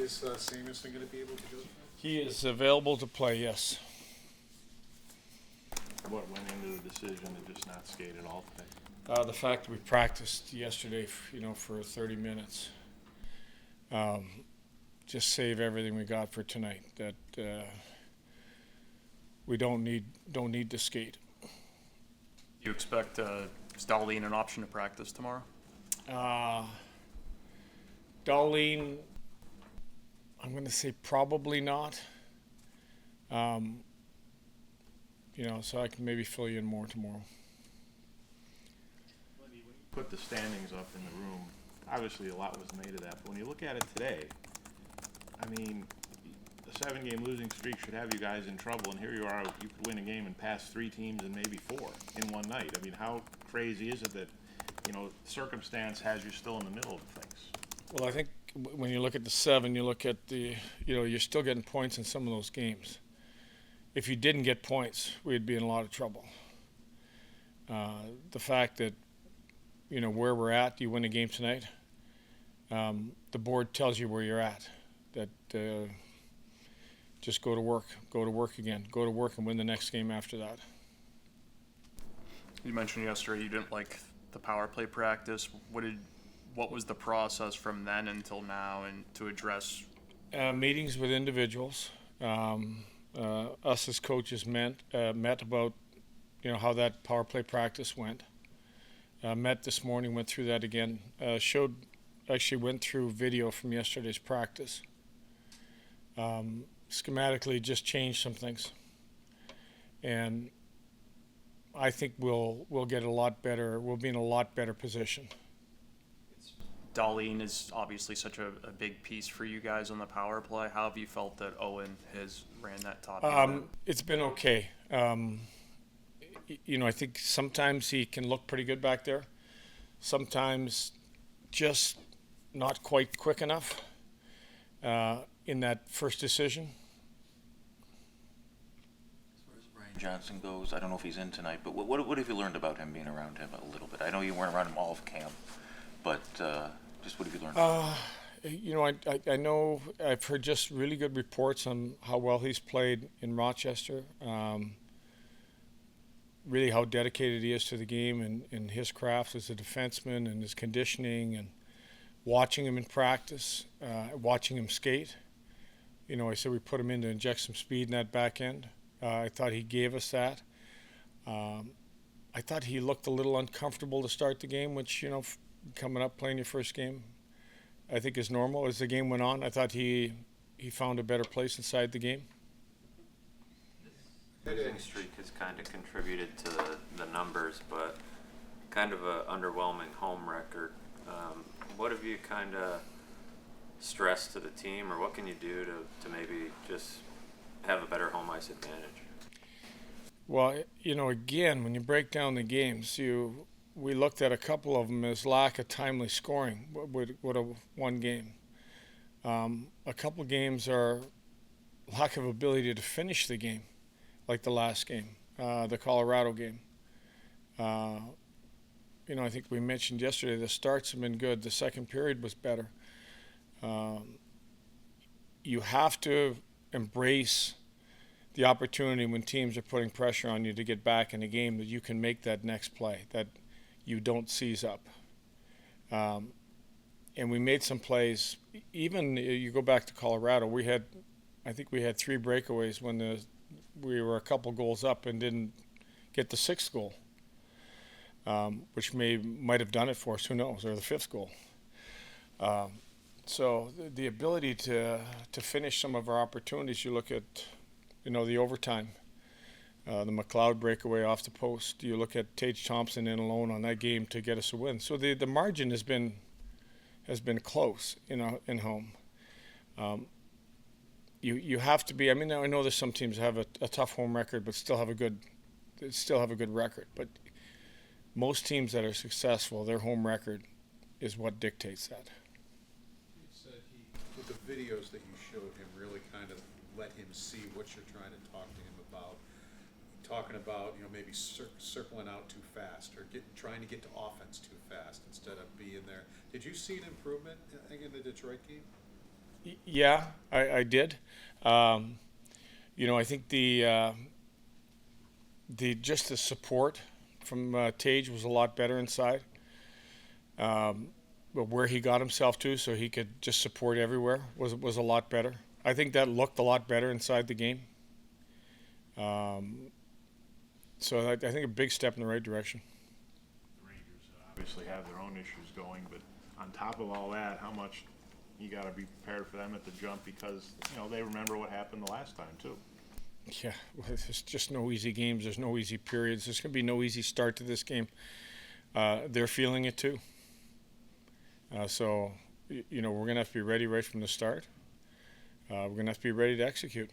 Is Samuelsson going to be able to go? He is available to play, yes. What went into the decision to just not skate at all today? The fact that we practiced yesterday, for 30 minutes, just save everything we got for tonight. That we don't need to skate. You expect Darlene an option to practice tomorrow? Darlene, I'm going to say probably not. So I can maybe fill you in more tomorrow. Lindy, when you put the standings up in the room, obviously a lot was made of that, but when you look at it today, I mean, a 7-game losing streak should have you guys in trouble, and here you are, you could win a game and pass 3 teams and maybe 4 in one night. I mean, how crazy is it that, circumstance has you still in the middle of things? Well, I think when you look at the 7, you look at you're still getting points in some of those games. If you didn't get points, we'd be in a lot of trouble. The fact that, where we're at, you win a game tonight, the board tells you where you're at. That just go to work again, go to work and win the next game after that. You mentioned yesterday you didn't like the power play practice. What was the process from then until now, and to address meetings with individuals? Us as coaches met about how that power play practice went. Met this morning, went through that again. Went through video from yesterday's practice. Schematically, just changed some things, and I think we'll get a lot better. We'll be in a lot better position. Darlene is obviously such a big piece for you guys on the power play. How have you felt that Owen has ran that top? It's been okay. I think sometimes he can look pretty good back there. Sometimes just not quite quick enough in that first decision. As far as Brian Johnson goes, I don't know if he's in tonight, but what have you learned about him being around him a little bit? I know you weren't around him all of camp, but just what have you learned? I know I've heard just really good reports on how well he's played in Rochester. Really how dedicated he is to the game and his craft as a defenseman and his conditioning, and watching him in practice, watching him skate. I said we put him in to inject some speed in that back end. I thought he gave us that. I thought he looked a little uncomfortable to start the game, which, coming up playing your first game, I think is normal. As the game went on, I thought he found a better place inside the game. Losing streak has kind of contributed to the numbers, but kind of a underwhelming home record. What have you kind of stressed to the team, or what can you do to maybe just have a better home ice advantage? Well, again, when you break down the games, we looked at a couple of them as lack of timely scoring. Would have won game. A couple games are lack of ability to finish the game, like the last game, the Colorado game. I think we mentioned yesterday the starts have been good. The second period was better. You have to embrace the opportunity when teams are putting pressure on you to get back in the game, that you can make that next play, that you don't seize up. And we made some plays. Even you go back to Colorado, I think we had 3 breakaways when we were a couple goals up and didn't get the 6th goal, which might have done it for us, who knows, or the 5th goal. So the ability to finish some of our opportunities, you look at, the overtime, the McLeod breakaway off the post. You look at Tage Thompson in alone on that game to get us a win. So the margin has been close, in home. You have to be. I mean, I know there's some teams that have a tough home record, but still have a good record. But most teams that are successful, their home record is what dictates that. You said with the videos that you showed him, really kind of let him see what you're trying to talk to him about. Talking about, maybe circling out too fast, or trying to get to offense too fast instead of being there. Did you see an improvement in the Detroit game? Yeah, I did. I think the just the support from Tage was a lot better inside. But where he got himself to, so he could just support everywhere, was a lot better. I think that looked a lot better inside the game. So I think a big step in the right direction. The Rangers obviously have their own issues going, but on top of all that, how much you got to be prepared for them at the jump, because they remember what happened the last time too. Yeah, well, there's just no easy games. There's no easy periods. There's going to be no easy start to this game. They're feeling it too. So we're going to have to be ready right from the start. We're going to have to be ready to execute.